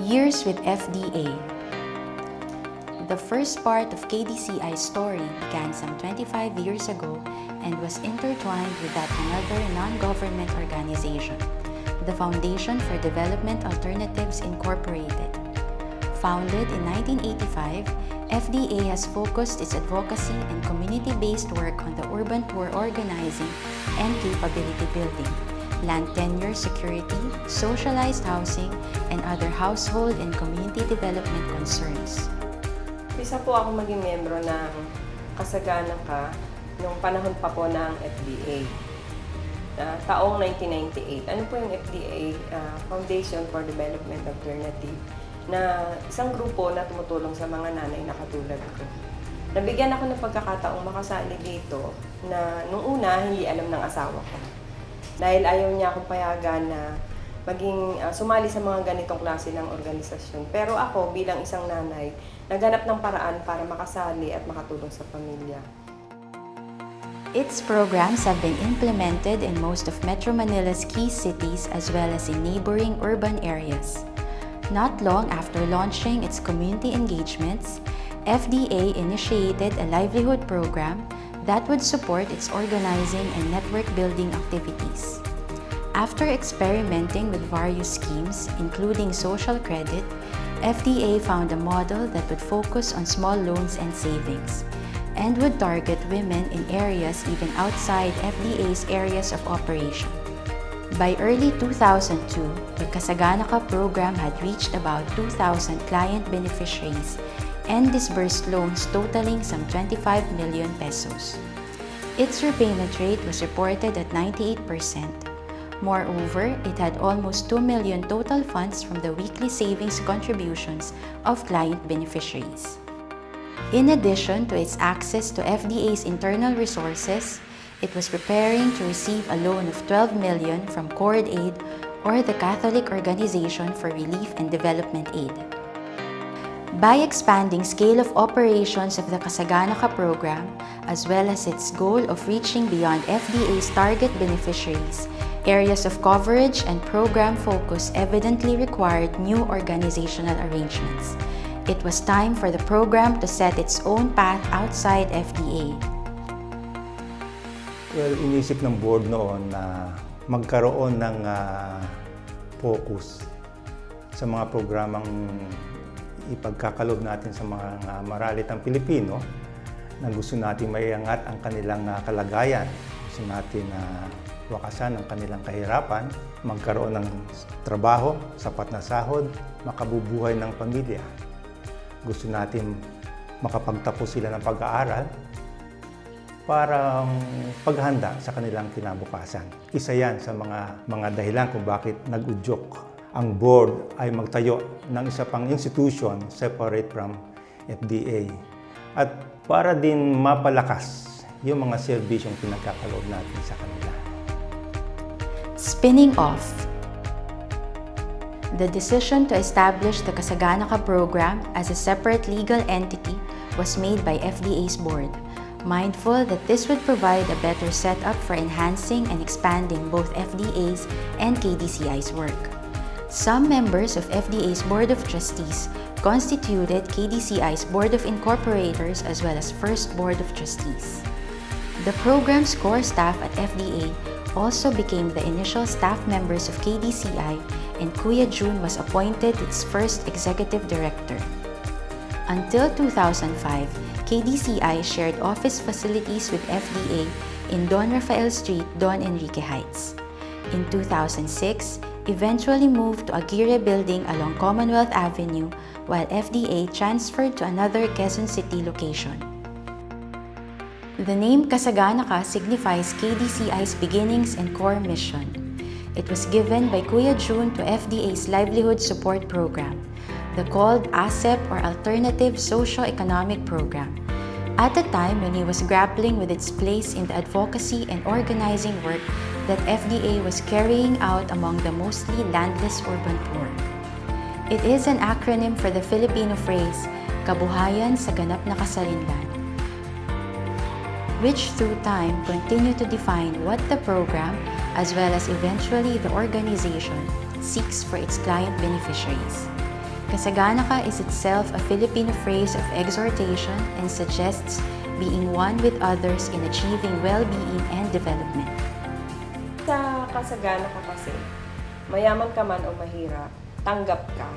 Years with FDA. The first part of KDCI's story began some 25 years ago and was intertwined with that another non-government organization, the Foundation for Development Alternatives Incorporated. Founded in 1985, FDA has focused its advocacy and community-based work on the urban poor organizing and capability building, land tenure security, socialized housing, and other household and community development concerns. Isa po ako maging miyembro ng Kasagana-Ka noong panahon pa po ng FDA. Taong 1998. Ano po yung FDA? Foundation for Development Alternative, na isang grupo na tumutulong sa mga nanay na katulad ko. Nabigyan ako ng pagkakataong makasali dito na nung una hindi alam ng asawa ko. Dahil ayaw niya akong payagan na maging sumali sa mga ganitong klase ng organisasyon. Pero ako bilang isang nanay, naghanap ng paraan para makasali at makatulong sa pamilya. Its programs have been implemented in most of Metro Manila's key cities as well as in neighboring urban areas. Not long after launching its community engagements, FDA initiated a livelihood program that would support its organizing and network building activities. After experimenting with various schemes, including social credit, FDA found a model that would focus on small loans and savings, and would target women in areas even outside FDA's areas of operation. By early 2002, the Kasagana-Ka program had reached about 2,000 client beneficiaries and disbursed loans totaling some 25 million pesos. Its repayment rate was reported at 98%. Moreover, it had almost 2 million total funds from the weekly savings contributions of client beneficiaries. In addition to its access to FDA's internal resources, it was preparing to receive a loan of 12 million from Cord Aid, or the Catholic Organization for Relief and Development Aid. By expanding scale of operations of the Kasagana-Ka program, as well as its goal of reaching beyond FDA's target beneficiaries, areas of coverage and program focus evidently required new organizational arrangements. It was time for the program to set its own path outside FDA. Well, inisip ng board noon na magkaroon ng focus sa mga programang ipagkakalob natin sa mga maralitang Pilipino na gusto natin maiangat ang kanilang kalagayan. Gusto natin wakasan ang kanilang kahirapan, magkaroon ng trabaho, sapat na sahod, makabubuhay ng pamilya. Gusto natin makapagtapos sila ng pag-aaral para paghanda sa kanilang kinabukasan. Isa yan sa mga dahilan kung bakit nag-udyok ang board ay magtayo ng isa pang institution separate from FDA. At para din mapalakas yung mga serbisyong pinagkakaloob natin sa kanila. Spinning off. The decision to establish the Kasagana-Ka program as a separate legal entity was made by FDA's board, mindful that this would provide a better setup for enhancing and expanding both FDA's and KDCI's work. Some members of FDA's Board of Trustees constituted KDCI's Board of Incorporators as well as First Board of Trustees. The program's core staff at FDA also became the initial staff members of KDCI, and Kuya June was appointed its first executive director. Until 2005, KDCI shared office facilities with FDA in Don Rafael Street, Don Enrique Heights. In 2006, eventually moved to Aguirre Building along Commonwealth Avenue, while FDA transferred to another Quezon City location. The name Kasagana-Ka signifies KDCI's beginnings and core mission. It was given by Kuya June to FDA's Livelihood Support Program, the called ASEP or Alternative Socio-Economic Program, at a time when he was grappling with its place in the advocacy and organizing work that FDA was carrying out among the mostly landless urban poor. It is an acronym for the Filipino phrase, kabuhayan sa ganap na kasarinlan, which through time continued to define what the program, as well as eventually the organization, seeks for its client beneficiaries. Kasagana-Ka is itself a Filipino phrase of exhortation and suggests being one with others in achieving well-being and development. Sa Kasagana-Ka kasi, mayaman ka man o mahirap, tanggap ka.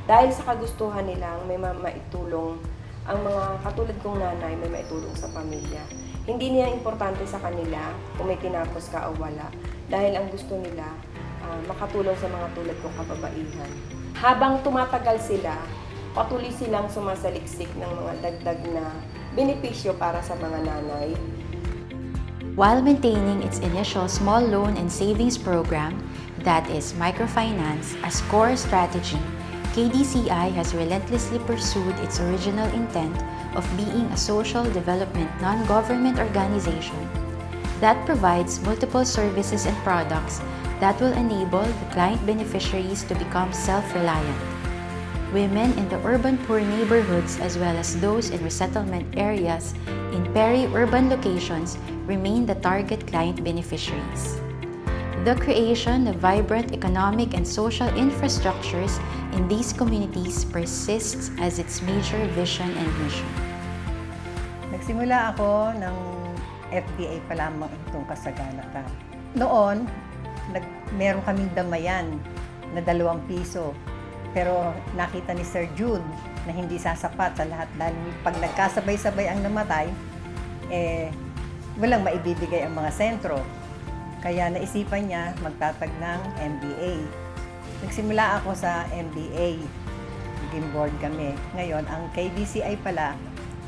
Dahil sa kagustuhan nilang may maitulong, ang mga katulad kong nanay may maitulong sa pamilya. Hindi niya importante sa kanila kung may tinapos ka o wala. Dahil ang gusto nila, makatulong sa mga tulad kong kababaihan. Habang tumatagal sila, patuloy silang sumasaliksik ng mga dagdag na benepisyo para sa mga nanay. While maintaining its initial small loan and savings program, that is microfinance, as core strategy, KDCI has relentlessly pursued its original intent of being a social development non-government organization that provides multiple services and products that will enable the client beneficiaries to become self-reliant. Women in the urban poor neighborhoods as well as those in resettlement areas in peri-urban locations remain the target client beneficiaries. The creation of vibrant economic and social infrastructures in these communities persists as its major vision and mission. Nagsimula ako ng FDA pa lamang itong Kasagana-Ka. Noon, meron kaming damayan na 2 piso. Pero nakita ni Sir Jude na hindi sasapat sa lahat. Dahil pag nagkasabay-sabay ang namatay, walang maibibigay ang mga sentro. Kaya naisipan niya magtatag ng MBA. Nagsimula ako sa MBA. Naging board kami. Ngayon, ang KDCI pala,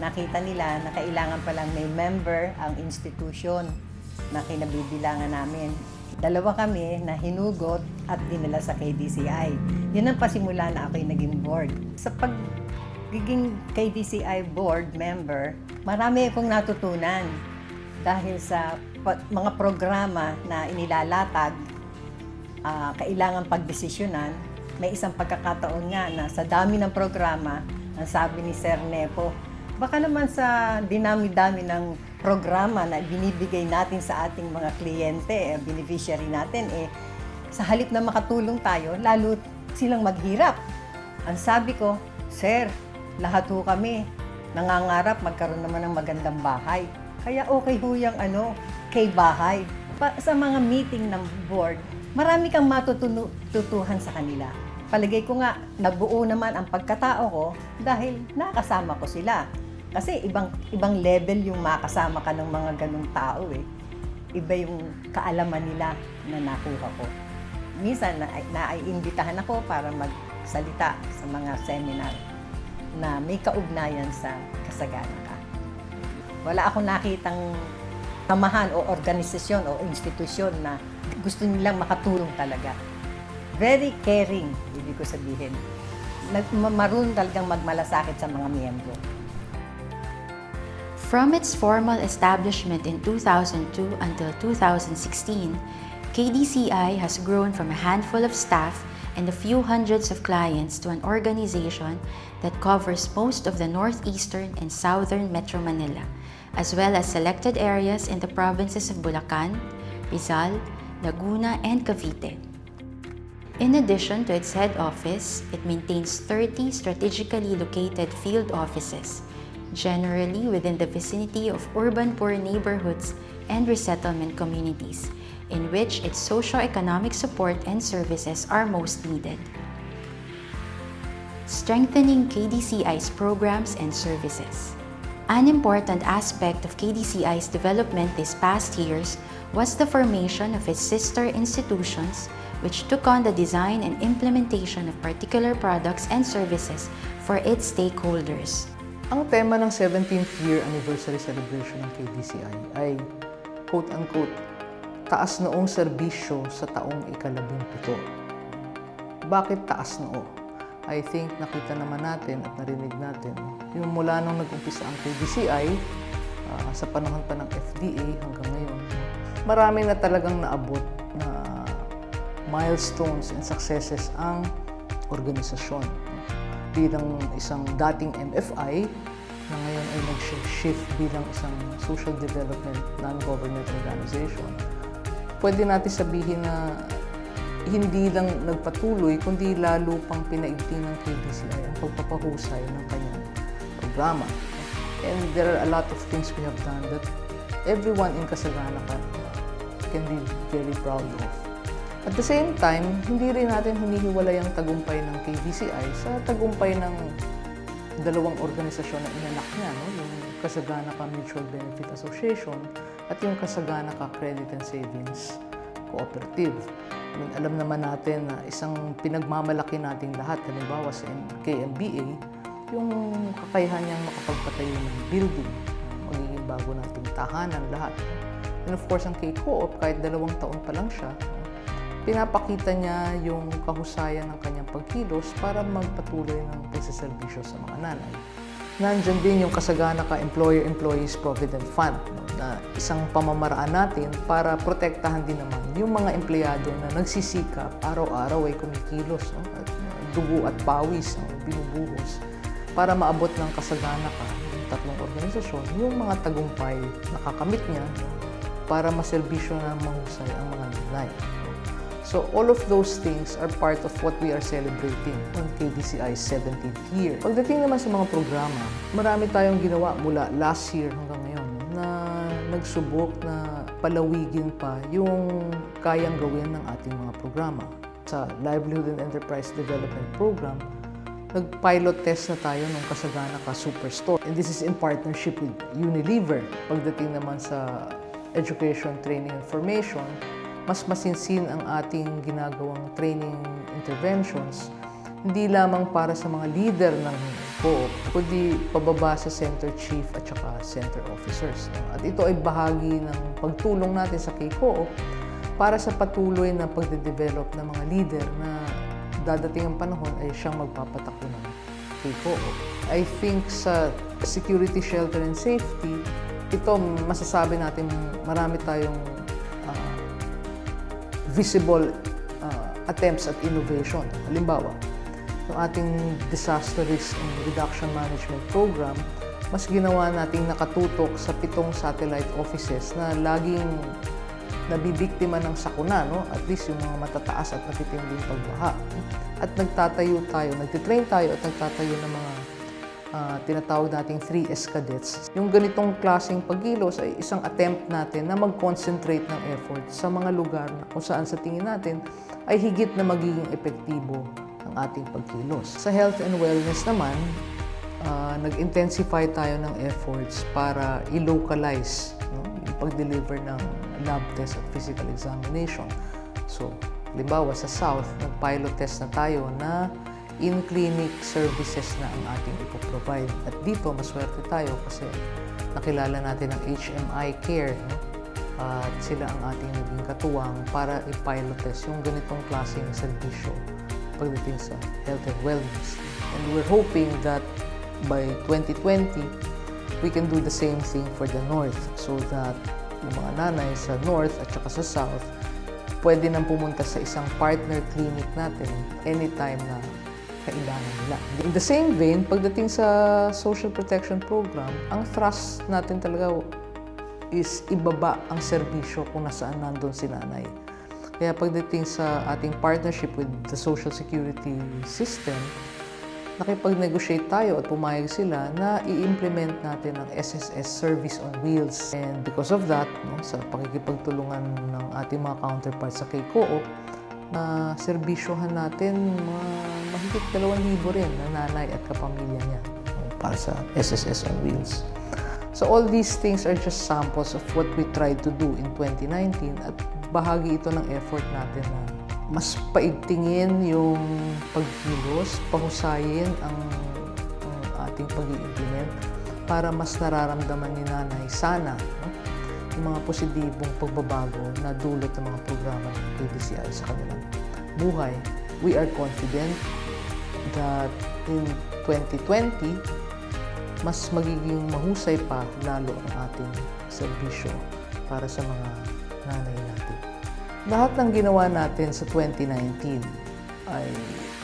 nakita nila na kailangan palang may member ang institution na kinabibilangan namin. 2 kami na hinugot at dinala sa KDCI. Yun ang pasimula na ako'y naging board. Sa pagiging KDCI board member, marami akong natutunan dahil sa mga programa na inilalatag, kailangan pagdesisyonan. May isang pagkakataon nga na sa dami ng programa, ang sabi ni Sir Nepo, baka naman sa dinami-dami ng programa na binibigay natin sa ating mga kliyente, beneficiary natin, sa halip na makatulong tayo, lalo silang maghirap. Ang sabi ko, Sir, lahat ho kami nangangarap magkaroon naman ng magandang bahay. Kaya okay ho yung kay bahay. Sa mga meeting ng board, marami kang matutuhan sa kanila. Palagay ko nga, nabuo naman ang pagkatao ko dahil nakasama ko sila. Kasi ibang level yung makasama ka ng mga ganung tao Iba yung kaalaman nila na nakuha ko. Minsan naiimbitahan ako para magsalita sa mga seminar na may kaugnayan sa Kasagana-Ka. Wala akong nakitang samahan o organisasyon o institusyon na gusto nilang makatulong talaga. Very caring, ibig ko sabihin. Marunong talagang magmalasakit sa mga miyembro. From its formal establishment in 2002 until 2016, KDCI has grown from a handful of staff and a few hundreds of clients to an organization that covers most of the northeastern and southern Metro Manila, as well as selected areas in the provinces of Bulacan, Rizal, Laguna, and Cavite. In addition to its head office, it maintains 30 strategically located field offices, generally within the vicinity of urban poor neighborhoods and resettlement communities, in which its socio-economic support and services are most needed. Strengthening KDCI's programs and services. An important aspect of KDCI's development these past years was the formation of its sister institutions, which took on the design and implementation of particular products and services for its stakeholders. Ang tema ng 17th year anniversary celebration ng KDCI ay quote-unquote, taas noong serbisyo sa taong ika-17. Bakit taas noo? I think nakita naman natin at narinig natin yung mula nung nag-umpisa ang KDCI sa panahon pa ng FDA hanggang ngayon. Marami na talagang naabot na milestones and successes ang organisasyon. Bilang isang dating MFI na ngayon ay nag-shift bilang isang social development non-government organization, pwede natin sabihin na hindi lang nagpatuloy, kundi lalo pang pinaigting ng KDCI ang pagpapahusay ng kanyang programa. And there are a lot of things we have done that everyone in Kasagana-Ka can be very proud of. At the same time, hindi rin natin hinihiwalay ang tagumpay ng KDCI sa tagumpay ng dalawang organisasyon na inanak niya, no? Yung Kasagana-Ka Mutual Benefit Association at yung Kasagana-Ka Credit and Savings Cooperative. Alam naman natin na isang pinagmamalaki nating lahat, halimbawa sa KMBA, yung kakayahan niyang makapagpatayo ng building, magiging bago nating tahanan lahat. And of course, ang K-Co-op, kahit 2 taon pa lang siya, pinapakita niya yung kahusayan ng kanyang pagkilos para magpatuloy ng pagsaserbisyo sa mga nanay. Nandiyan din yung Kasagana-Ka Employer-Employees Provident Fund, no, na isang pamamaraan natin para protektahan din naman yung mga empleyado na nagsisikap, araw-araw ay kumikilos, no, at dugo at pawis ang binubuhos para maabot ng Kasagana-Ka, yung 3 organisasyon, yung mga tagumpay na kakamit niya, no, para maserbisyo na mahusay ang mga nanay. So all of those things are part of what we are celebrating on KDCI's 17th year. Pagdating naman sa mga programa, marami tayong ginawa mula last year hanggang ngayon na nagsubok na palawigin pa yung kayang gawin ng ating mga programa. Sa Livelihood and Enterprise Development Program, nag-pilot test na tayo ng Kasagana-Ka Superstore. And this is in partnership with Unilever. Pagdating naman sa education, training, information, mas masinsin ang ating ginagawang training interventions, hindi lamang para sa mga leader ng co-op, kundi pababa sa center chief at saka center officers. At ito ay bahagi ng pagtulong natin sa K-Co-op para sa patuloy na pagde-develop ng mga leader na dadating ang panahon ay siyang magpapatakbo ng K-Co-op. I think sa security, shelter, and safety, ito masasabi natin marami tayong visible attempts at innovation. Halimbawa, yung ating Disaster Risk and Reduction Management Program, mas ginawa nating nakatutok sa 7 satellite offices na laging nabibiktima ng sakuna, no? At least yung mga matataas at matitinding pagbaha. At nagtitrain tayo at nagtatayo ng mga tinatawag nating 3S cadets. Yung ganitong klaseng pagkilos ay isang attempt natin na mag-concentrate ng effort sa mga lugar na kung saan sa tingin natin ay higit na magiging epektibo ang ating pagkilos. Sa health and wellness naman, nag-intensify tayo ng efforts para i-localize, no, yung pag-deliver ng lab test at physical examination. So, halimbawa sa South, nag-pilot test na tayo na in-clinic services na ang ating ipoprovide. At dito, maswerte tayo kasi nakilala natin ang HMI Care, no? At sila ang ating naging katuwang para i-pilot test yung ganitong klaseng serbisyo pagdating sa health and wellness. And we're hoping that by 2020, we can do the same thing for the North so that yung mga nanay sa North at saka sa South pwede nang pumunta sa isang partner clinic natin anytime na kailangan nila. In the same vein, pagdating sa social protection program, ang thrust natin talaga is ibaba ang serbisyo kung nasaan nandun si nanay. Kaya pagdating sa ating partnership with the social security system, nakipag-negotiate tayo at pumayag sila na i-implement natin ang SSS Service on Wheels. And because of that, no, sa pakikipagtulungan ng ating mga counterparts sa K-Co-op, na serbisyohan natin mahigit 2,000 rin na nanay at kapamilya niya para sa SSS on Wheels. So all these things are just samples of what we tried to do in 2019 at bahagi ito ng effort natin na mas paigtingin yung pagkilos, pahusayin ang ating pag-i-implement para mas nararamdaman ni nanay sana, no, yung mga positibong pagbabago na dulot ng mga programa ng KDCI sa kanilang buhay. We are confident that in 2020, mas magiging mahusay pa lalo ang ating serbisyo para sa mga nanay natin. Lahat ng ginawa natin sa 2019 ay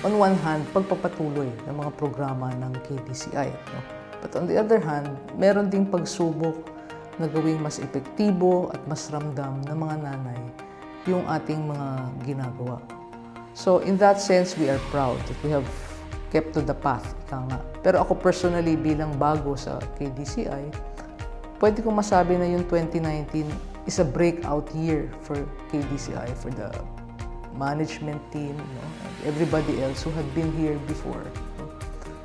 on one hand, pagpapatuloy ng mga programa ng KDCI. No? But on the other hand, meron ding pagsubok na gawing mas epektibo at mas ramdam ng mga nanay yung ating mga ginagawa. So in that sense, we are proud that we have kept to the path. Ika nga. Pero ako personally bilang bago sa KDCI, pwede kong masabi na yung 2019 is a breakout year for KDCI, for the management team, and everybody else who had been here before.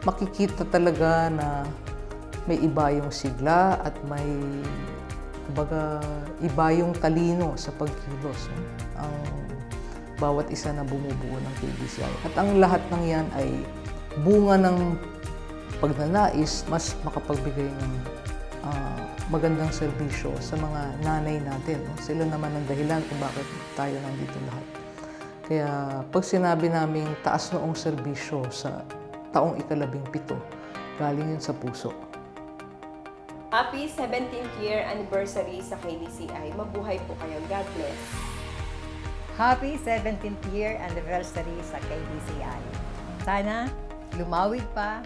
Makikita talaga na may iba yung sigla at may kumbaga, iba yung talino sa pagkilos. Ang bawat isa na bumubuo ng KDCI. At ang lahat ng yan ay bunga ng pagnanais mas makapagbigay ng magandang serbisyo sa mga nanay natin. Sila naman ang dahilan kung bakit tayo nandito lahat. Kaya pag sinabi naming taas noong serbisyo sa taong ika-17, galing yun sa puso. Happy 17th year anniversary sa KDCI. Mabuhay po kayo. God bless. Happy 17th year anniversary sa KDCI. Sana lumawig pa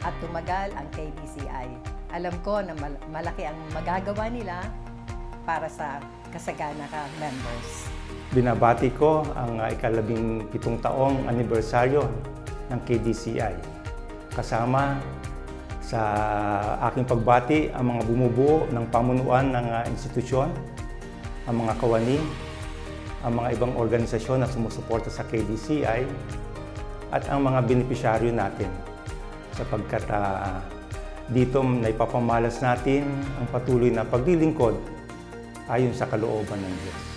at tumagal ang KDCI. Alam ko na malaki ang magagawa nila para sa Kasagana-Ka members. Binabati ko ang ika-17 taong anibersaryo ng KDCI. Kasama sa aking pagbati ang mga bumubuo ng pamunuan ng institusyon, ang mga kawani, ang mga ibang organisasyon na sumusuporta sa KDCI, at ang mga benepisyaryo natin sapagkat dito naipapamalas natin ang patuloy na paglilingkod ayon sa kalooban ng Diyos.